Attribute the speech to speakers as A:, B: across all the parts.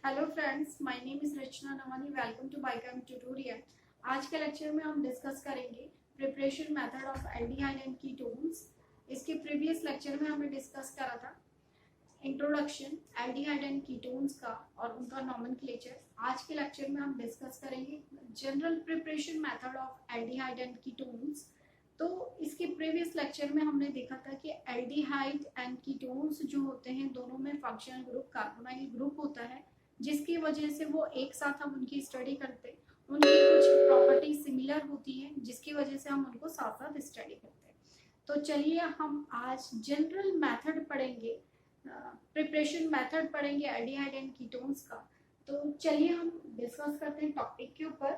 A: Hello friends, my name is Rachna Nawani. Welcome to Bicom tutorial. आज के lecture में हम डिस्कस करेंगे preparation method of aldehyde and ketones. इसके प्रीवियस लेक्चर में हमने डिस्कस करा था इंट्रोडक्शन एल्डिहाइड एंड कीटोन्स का और उनका नॉमेनक्लेचर। आज के लेक्चर में हम डिस्कस करेंगे general preparation method of aldehyde and ketones. तो इसके प्रीवियस लेक्चर में हमने देखा था कि एल्डिहाइड एंड कीटोन्स जो होते हैं दोनों में फंक्शनल ग्रुप कार्बोनाइल ग्रुप होता है, जिसकी वजह से वो एक साथ हम उनकी स्टडी करते हैं। उनकी कुछ प्रॉपर्टी सिमिलर होती है जिसकी वजह से हम उनको साथ साथ स्टडी करते हैं। तो चलिए हम आज जनरल मेथड पढ़ेंगे, प्रिपरेशन मेथड पढ़ेंगे एल्डिहाइड एंड कीटोन्स का। तो चलिए हम डिस्कस करते हैं टॉपिक के ऊपर।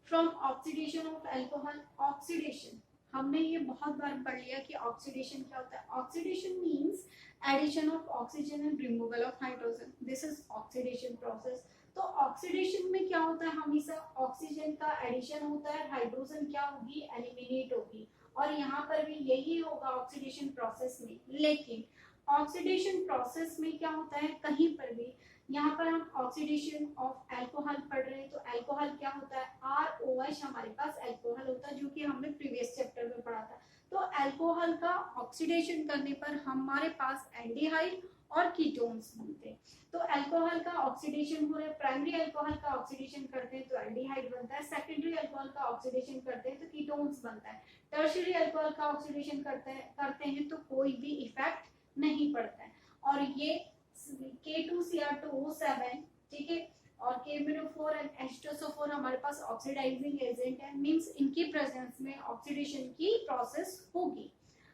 A: From oxidation of alcohol, oxidation हमने ये बहुत बार पढ़ लिया कि ऑक्सीडेशन क्या होता है। Oxidation means addition of oxygen and removal of hydrogen, this is oxidation process. तो ऑक्सीडेशन में क्या होता है, हमेशा ऑक्सीजन का एडिशन होता है, हाइड्रोजन क्या होगी, एलिमिनेट होगी। और यहाँ पर भी यही होगा ऑक्सीडेशन प्रोसेस में। लेकिन ऑक्सीडेशन प्रोसेस में क्या होता है, कहीं पर भी यहाँ पर हम ऑक्सीडेशन ऑफ अल्कोहल पढ़ रहे हैं तो अल्कोहल क्या होता है, ROH हमारे पास अल्कोहल होता है, जो कि हमने प्रीवियस चैप्टर में पढ़ा था। तो अल्कोहल का ऑक्सीडेशन करने पर हमारे पास एल्डिहाइड और कीटोन्स बनते हैं। तो अल्कोहल का ऑक्सीडेशन हो रहा है, प्राइमरी अल्कोहल का ऑक्सीडेशन करते हैं तो एल्डिहाइड बनता है, सेकेंडरी अल्कोहल का ऑक्सीडेशन करते हैं तो कीटोन्स बनता है, टर्शियरी अल्कोहल का ऑक्सीडेशन करते हैं तो कोई भी इफेक्ट नहीं पड़ता है। और ये K2Cr2O7, ठीक है, और KMnO4 एंड H2SO4 हमारे पास ऑक्सीडाइजिंग एजेंट है, मींस इनकी प्रेजेंस में ऑक्सीडेशन की प्रोसेस होगी।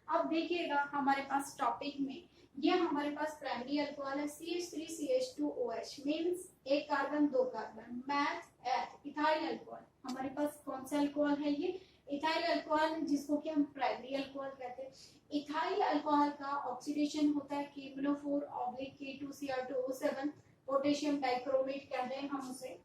A: अब देखिएगा हमारे पास टॉपिक में ये हमारे पास प्राइमरी अल्कोहल है CH3CH2OH, मींस एक कार्बन दो कार्बन, मैथ एथ इथाइल अल्कोहल। हमारे पास कौन सा अल्कोहल है, ये इथाइल अल्कोहल, जिसको कि हम प्राइमरी अल्कोहल कहते हैं। इथाइल अल्कोहल का ऑक्सीडेशन होता है KMnO4 K2Cr2O7, पोटेशियम डाइक्रोमेट कह रहे हैं हम उसे,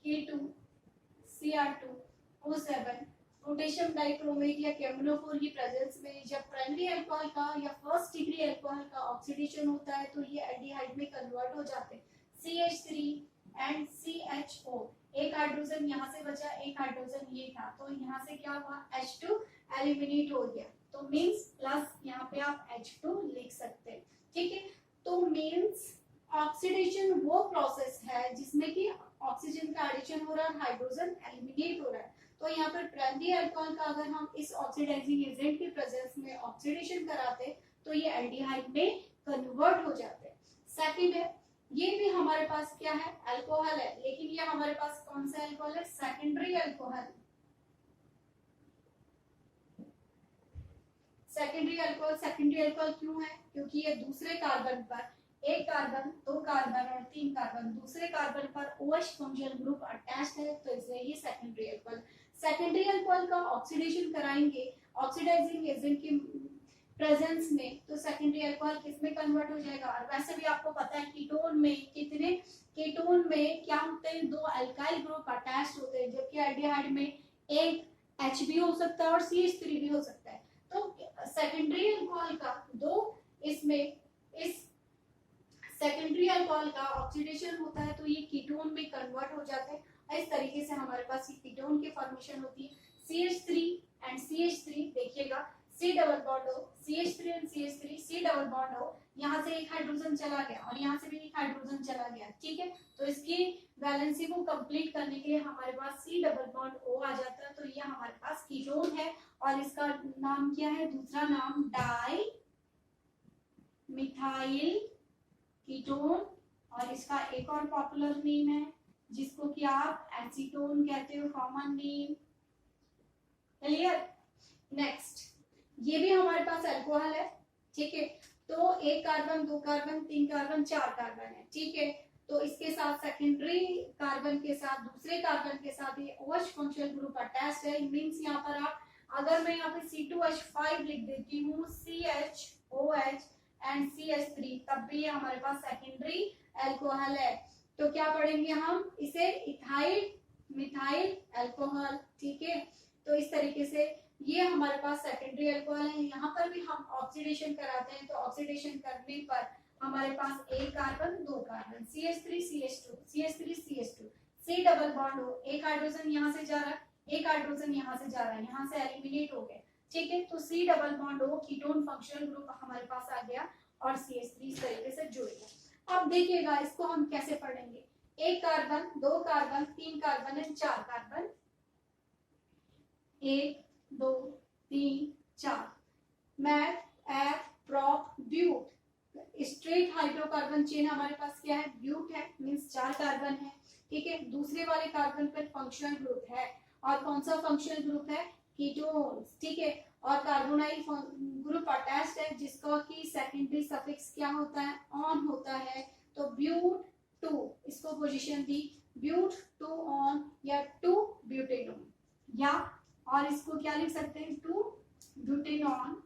A: K2Cr2O7 पोटेशियम डाइक्रोमेट या KMnO4 की प्रेजेंस में जब प्राइमरी अल्कोहल का या फर्स्ट डिग्री अल्कोहल का ऑक्सीडेशन होता है तो ये एल्डिहाइड में कन्वर्ट हो जाते हैं, CH3 एंड CHO। एक हाइड्रोजन यहाँ से बचा, एक हाइड्रोजन ये था, तो यहाँ से क्या हुआ, H2 एलिमिनेट हो गया, तो मींस प्लस यहाँ पे आप H2 लिख सकते हैं, ठीक है। तो मींस ऑक्सीडेशन वो प्रोसेस है जिसमें कि ऑक्सीजन का एडिशन हो रहा है, हाइड्रोजन एलिमिनेट हो रहा है। तो यहाँ पर प्राइमरी अल्कोहल का अगर हम इस ऑक्सीडाइजिंग एजेंट की प्रेजेंस में ऑक्सीडेशन कराते तो ये एल्डिहाइड में कन्वर्ट हो जाते हैं। सेकंड है, ये भी हमारे पास क्या है, अल्कोहल है, लेकिन ये हमारे पास कौन सा अल्कोहल है, सेकेंडरी अल्कोहल। सेकेंडरी अल्कोहल क्यों है, क्योंकि ये दूसरे कार्बन पर, एक कार्बन, दो कार्बन और तीन कार्बन, दूसरे कार्बन पर OH फंक्शनल ग्रुप अटैच्ड है, तो इसलिए ये सेकेंडरी अल्कोहल। सेकेंडरी अल्कोहल का ऑक्सीडेशन कराएंगे ऑक्सीडाइजिंग एजेंट की प्रेजेंस में, तो सेकेंडरी अल्कोहल किसमें कन्वर्ट हो जाएगा। और वैसे भी आपको पता है कीटोन में कितने, कीटोन में क्या होते हैं, दो अल्काइल ग्रुप अटैच्ड होते हैं, जबकि एल्डिहाइड में एक H भी हो सकता है और CH3 भी हो सकता है। तो सेकेंडरी अल्कोहल का दो, इसमें इस सेकेंडरी अल्कोहल का ऑक्सीडेशन होता है तो ये कीटोन में कन्वर्ट हो जाते हैं। इस तरीके से हमारे पास ये कीटोन की फॉर्मेशन होती है, CH3 एंड CH3, देखिएगा C डबल बॉन्ड हो, CH3 and CH3, C double bond हो, यहाँ से एक हाइड्रोजन चला गया और यहाँ से भी एक हाइड्रोजन चला गया, ठीक है। तो इसकी वैलेंसी को कंप्लीट करने के लिए हमारे पास C डबल बॉन्ड O आ जाता है, तो ये हमारे पास कीटोन है। और इसका नाम क्या है, दूसरा नाम डाई मिथाइल कीटोन, और इसका एक और पॉपुलर नेम है जिसको कि आप एसीटोन कहते हो, कॉमन नेम, क्लियर। नेक्स्ट, ये भी हमारे पास अल्कोहल है, ठीक है। तो एक कार्बन, दो कार्बन, तीन कार्बन, चार कार्बन है, ठीक है। तो इसके साथ सेकेंडरी कार्बन के साथ, दूसरे कार्बन के साथ ये OH फंक्शनल ग्रुप अटैच्ड है, मींस यहाँ पर आप, अगर मैं यहाँ पे C2H5 लिख देती हूँ, CHOH एंड CH3, तब भी हमारे पास सेकेंडरी अल्कोहल है। तो क्या पढ़ेंगे हम इसे, इथाइल मिथाइल अल्कोहल, ठीक है। तो इस तरीके से ये हमारे पास सेकेंडरी अल्कोहल है। यहाँ पर भी हम ऑक्सीडेशन कराते हैं, तो ऑक्सीडेशन करने पर हमारे पास एक कार्बन, दो carbon, carbon, CH3 CH2 CH3 CH2, C double bond हो, एक हाइड्रोजन यहाँ से जा रहा है, एक हाइड्रोजन यहाँ से जा रहा है, यहाँ से एलिमिनेट हो गए, ठीक है। तो C डबल बॉन्ड हो, कीटोन फंक्शनल ग्रुप हमारे पास आ गया और CH3 इस तरीके से जुड़ गया। अब देखिएगा इसको हम कैसे पढ़ेंगे, एक कार्बन, दो कार्बन, तीन कार्बन एंड चार कार्बन, एक दो तीन चार, meth eth prop but, straight hydrocarbon chain हमारे पास क्या है, ब्यूट है, मींस चार कार्बन है, ठीक है। दूसरे वाले कार्बन पर फंक्शनल ग्रुप है, और कौन सा फंक्शनल ग्रुप है, कीटोन्स, ठीक है। और कार्बोनाइल ग्रुप अटैच्ड है जिसका कि सेकेंडरी सफिक्स क्या होता है, ऑन होता है, तो ब्यूट टू, इसको पोजीशन दी ब्यूट टू ऑन या टू ब्यूटेनोन, या और इसको क्या लिख सकते हैं, टू ब्यूटेनॉन,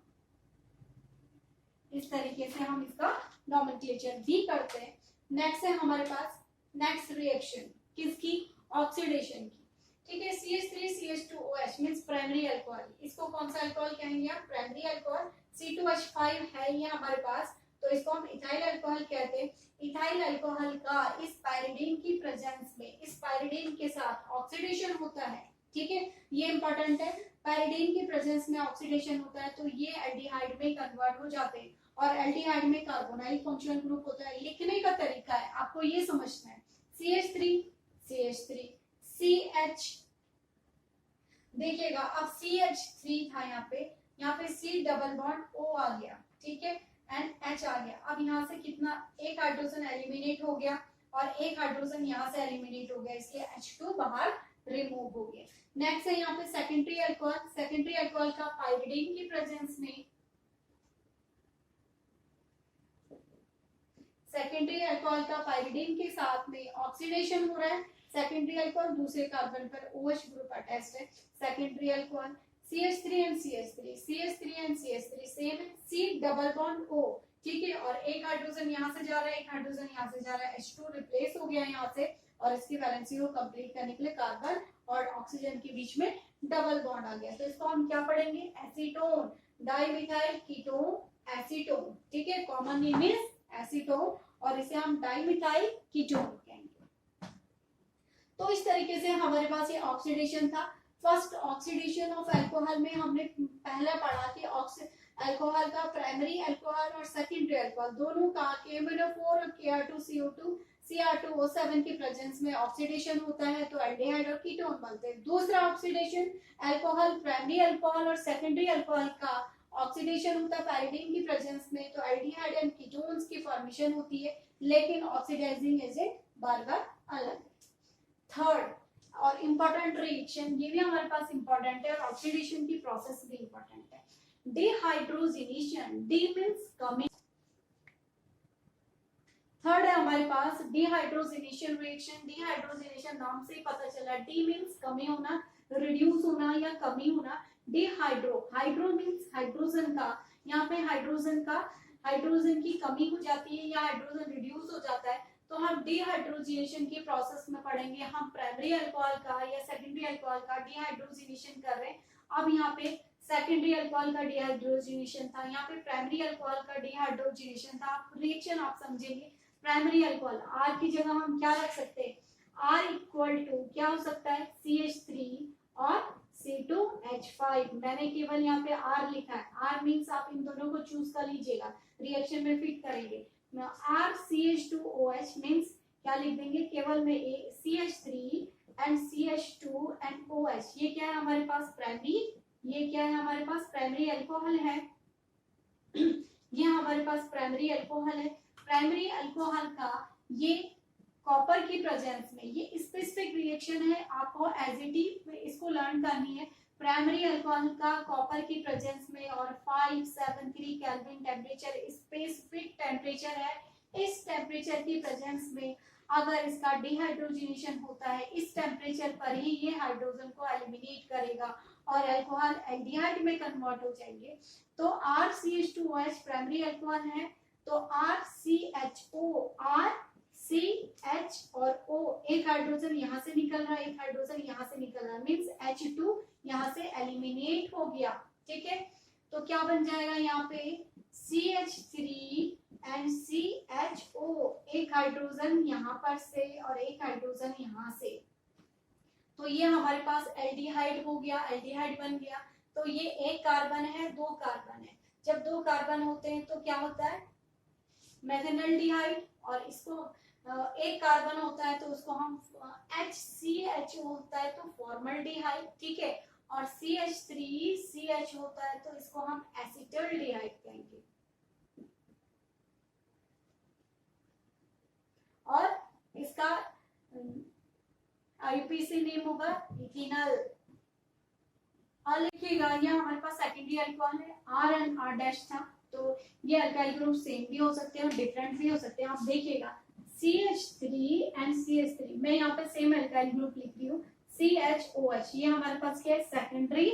A: इस तरीके से हम इसका नॉमेनक्लेचर भी करते हैं। नेक्स्ट है हमारे पास नेक्स्ट रिएक्शन किसकी, ऑक्सीडेशन की, ठीक है। CH3 CH2OH means primary alcohol, इसको कौन सा अल्कोहल कहेंगे आप, प्राइमरी अल्कोहल। C2H5 है ये हमारे पास, तो इसको हम इथाइल अल्कोहल कहते हैं। इथाइल अल्कोहल का इस पाइरिडीन की प्रेजेंस में, इस पाइरिडीन के साथ ऑक्सीडेशन होता है, ठीक है, ये इंपॉर्टेंट है। पाइरिडीन की प्रेजेंस में ऑक्सीडेशन होता है तो ये एल्डिहाइड में कन्वर्ट हो जाते हैं, और एल्डिहाइड में कार्बोनाइल फंक्शनल ग्रुप होता है। लिखने का तरीका है, आपको ये समझना है, CH3 CH3 CH, देखिएगा अब CH3 था यहाँ पे C डबल बॉन्ड O आ गया, ठीक है, एंड H आ गया। अब यहाँ से कितना, एक हाइड्रोजन एलिमिनेट हो गया और एक हाइड्रोजन यहाँ से एलिमिनेट हो गया, इसलिए H2 बाहर रिमूव हो गया। नेक्स्ट है यहाँ पे सेकेंडरी अल्कोहल, सेकेंडरी अल्कोहल का पाइरिडीन की प्रेजेंस में, सेकेंडरी अल्कोहल का पाइरिडीन के साथ में ऑक्सीडेशन हो रहा है, सेकेंडरी अल्कोहल दूसरे कार्बन पर OH ग्रुप अटैच्ड है, secondary alcohol CH3 and CH3 CH3 and CH3 same है, C डबल बॉन्ड O, ठीक है, और एक हाइड्रोजन यहाँ से जा रहा है, एक हाइड्रोजन यहाँ से जा रहा है, H2 रिप्लेस हो गया यहाँ से, और इसकी वैलेंसी को कंप्लीट करने के लिए कार्बन और ऑक्सीजन के बीच में डबल बॉन्ड आ गया। तो इसको हम क्या पढ़ेंगे, एसीटोन, डाइमिथाइल कीटोन एसीटोन, ठीक है, कॉमन नेम इज एसीटोन, और इसे हम डाइमिथाइल कीटोन कहेंगे। तो इस तरीके से हमारे पास ये ऑक्सीडेशन था। फर्स्ट ऑक्सीडेशन ऑफ अल्कोहल में हमने पहले पढ़ा कि अल्कोहल का प्राइमरी अल्कोहल और सेकेंडरी अल्कोहल दोनों का KMnO4 और Kr2CO2 Cr2O7 के प्रेजेंस में ऑक्सीडेशन होता है, तो एल्डिहाइड और कीटोन बनते हैं। दूसरा ऑक्सीडेशन अल्कोहल प्राइमरी अल्कोहल और सेकेंडरी अल्कोहल का ऑक्सीडेशन होता है पाइरिडीन की प्रेजेंस में, तो एल्डिहाइड एंड कीटोन्स की फॉर्मेशन होती है, लेकिन ऑक्सीडाइजिंग एजेंट बार बार अलग है। थर्ड और इम्पोर्टेंट रिएक्शन, ये भी हमारे पास इम्पोर्टेंट है और ऑक्सीडेशन की प्रोसेस भी इम्पोर्टेंट है, dehydrogenation, D means coming. Third है हमारे पास डिहाइड्रोजिनेशन रिएक्शन, डिहाइड्रोजिनेशन नाम से ही पता चला, डी मींस कमी होना, रिड्यूस होना या कमी होना, डिहाइड्रो, हाइड्रो मींस हाइड्रोजन का, यहाँ पे हाइड्रोजन की कमी हो जाती है या हाइड्रोजन रिड्यूस हो जाता है, तो हम डिहाइड्रोजिनेशन की प्रोसेस में पढ़ेंगे। हम प्राइमरी अल्कोहल का या सेकेंडरी अल्कोहल का डिहाइड्रोजिनेशन कर रहे हैं। अब यहाँ पे सेकेंडरी अल्कोहल का डिहाइड्रोजिनेशन था, यहाँ पे प्राइमरी अल्कोहल का डिहाइड्रोजिनेशन था। रिएक्शन आप समझेंगे, प्राइमरी अल्कोहल R की जगह हम क्या रख सकते हैं, R इक्वल टू क्या हो सकता है, CH3 और C2H5। मैंने केवल यहाँ पे R लिखा है, R मींस आप इन दोनों को चूज कर लीजिएगा, रिएक्शन में फिट करेंगे। RCH2OH मींस क्या लिख देंगे, केवल में CH3 and CH2 and OH, ये क्या है हमारे पास प्राइमरी, ये क्या है हमारे पास प्राइमरी अल्कोहल है, ये हमारे पास प्राइमरी अल्कोहल है। प्राइमरी अल्कोहल का ये कॉपर की प्रेजेंस में, ये स्पेसिफिक रिएक्शन है, आपको एज इट इज इसको लर्न करनी है। प्राइमरी अल्कोहल का कॉपर की प्रेजेंस में और 573 केल्विन टेम्परेचर स्पेसिफिक टेम्परेचर है, इस टेम्परेचर की प्रेजेंस में अगर इसका डिहाइड्रोजिनेशन होता है, इस टेम्परेचर पर ही ये हाइड्रोजन को एलिमिनेट करेगा और अल्कोहल एल्डिहाइड में कन्वर्ट हो जाएंगे। तो RCH2OH प्राइमरी अल्कोहल है, तो RCHO, RCH और O, एक हाइड्रोजन यहाँ से निकल रहा है, एक हाइड्रोजन यहाँ से निकल रहा है, मींस H2 यहाँ से एलिमिनेट हो गया, ठीक है। तो क्या बन जाएगा यहाँ पे CH3 एंड CHO, एक हाइड्रोजन यहाँ पर से और एक हाइड्रोजन यहाँ से, तो ये हमारे पास एल्डिहाइड हो गया, एल्डिहाइड बन गया। तो ये एक कार्बन है, दो कार्बन है, जब दो कार्बन होते हैं तो क्या होता है, मेथेनल्डिहाइड। और इसको एक कार्बन होता है तो उसको हम HCHO होता है तो फॉर्मल्डिहाइड, ठीक है। और CH3CH होता है तो इसको हम एसिटल्डिहाइड कहेंगे। और इसका IUPAC नेम होगा इथेनॉल। और लिखिएगा, ये हमारे पास सेकेंडरी अल्कोहल है, R एंड R' था, तो ये अल्काइल ग्रुप सेम भी हो सकते हैं और डिफरेंट भी हो सकते हैं। आप देखिएगा CH3 एंड CH3, मैं यहाँ पे सेम अल्काइल ग्रुप लिख रही हूँ, CHOH, ये हमारे पास क्या है, सेकेंडरी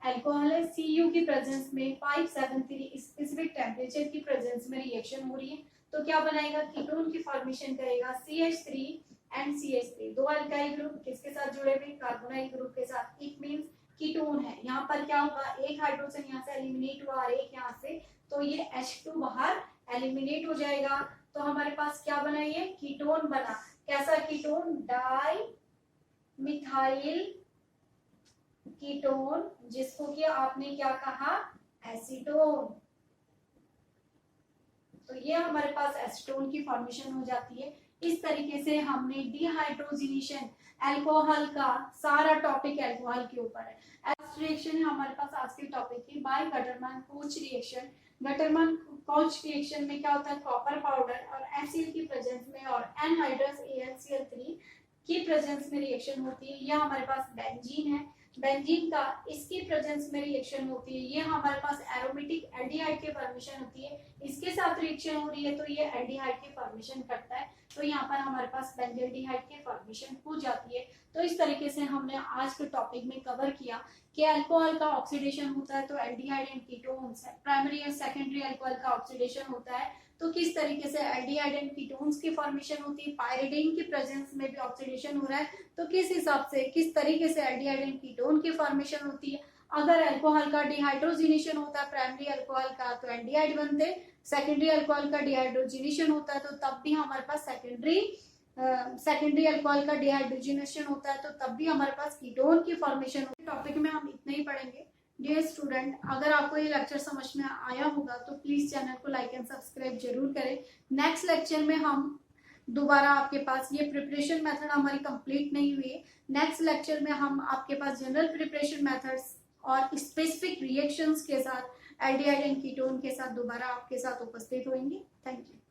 A: अल्कोहल है। Cu की प्रेजेंस में 573 स्पेसिफिक टेम्परेचर की प्रेजेंस में रिएक्शन हो रही है, तो क्या बनाएगा, कीटोन की फॉर्मेशन करेगा CH3 एंड CH3, दो अल्काइल ग्रुप किसके साथ जुड़े हुए, कार्बोनाइल ग्रुप के साथ। इट मींस कीटोन है। यहाँ पर क्या होगा, एक हाइड्रोजन यहाँ से एलिमिनेट हुआ और एक यहाँ से, तो ये H2 बाहर एलिमिनेट हो जाएगा। तो हमारे पास क्या बना, ये कीटोन बना। कैसा कीटोन, डाई मिथाइल कीटोन, जिसको कि आपने क्या कहा, एसीटोन। तो ये हमारे पास एसीटोन की फॉर्मेशन हो जाती है। इस तरीके से हमने डिहाइड्रोजिनेशन अल्कोहल का सारा टॉपिक अल्कोहल के ऊपर है। नेक्स्ट रिएक्शन है हमारे पास आज के टॉपिक की, by Gattermann Koch reaction. Gattermann Koch reaction में क्या होता है, कॉपर पाउडर और HCl की प्रेजेंस में और एनहाइड्रस AlCl3 की प्रेजेंस में रिएक्शन होती है। यह हमारे पास बेंजीन है, बेंजीन का इसकी प्रेजेंस में रिएक्शन होती है। ये हमारे पास एरोमेटिक एल्डिहाइड की फॉर्मेशन होती है, इसके साथ रिएक्शन हो रही है तो ये एल्डिहाइड की फॉर्मेशन करता है, तो यहाँ पर हमारे पास बेंजल्डिहाइड की फॉर्मेशन हो जाती है। तो इस तरीके से हमने आज के टॉपिक में कवर किया कि अल्कोहल का ऑक्सीडेशन होता है तो एल्डिहाइड एंड कीटोन्स है, प्राइमरी एंड सेकेंडरी अल्कोहल का ऑक्सीडेशन होता है तो किस तरीके से एल्डिहाइड एंड कीटोन्स की फॉर्मेशन होती है, पायरिडीन की प्रेजेंस में भी ऑक्सीडेशन हो रहा है तो किस हिसाब से, किस तरीके से एल्डिहाइड एंड कीटोन की फॉर्मेशन होती है। अगर अल्कोहल का डिहाइड्रोजिनेशन होता है प्राइमरी अल्कोहल का तो एल्डिहाइड बनते, सेकेंडरी अल्कोहल का डिहाइड्रोजिनेशन होता है तो तब भी हमारे पास सेकेंडरी अल्कोहल का डिहाइड्रोजिनेशन होता है तो तब भी हमारे पास कीटोन की फॉर्मेशन होती है। टॉपिक में हम इतना ही पढ़ेंगे। डियर स्टूडेंट, अगर आपको ये लेक्चर समझ में आया होगा तो प्लीज चैनल को लाइक एंड सब्सक्राइब जरूर करें। नेक्स्ट लेक्चर में हम दोबारा आपके पास, ये प्रिपरेशन मेथड हमारी कंप्लीट नहीं हुई है, नेक्स्ट लेक्चर में हम आपके पास जनरल प्रिपरेशन मेथड्स और स्पेसिफिक रिएक्शंस के साथ एल्डिहाइड एंड कीटोन के साथ दोबारा आपके साथ उपस्थित होंगे। Thank you.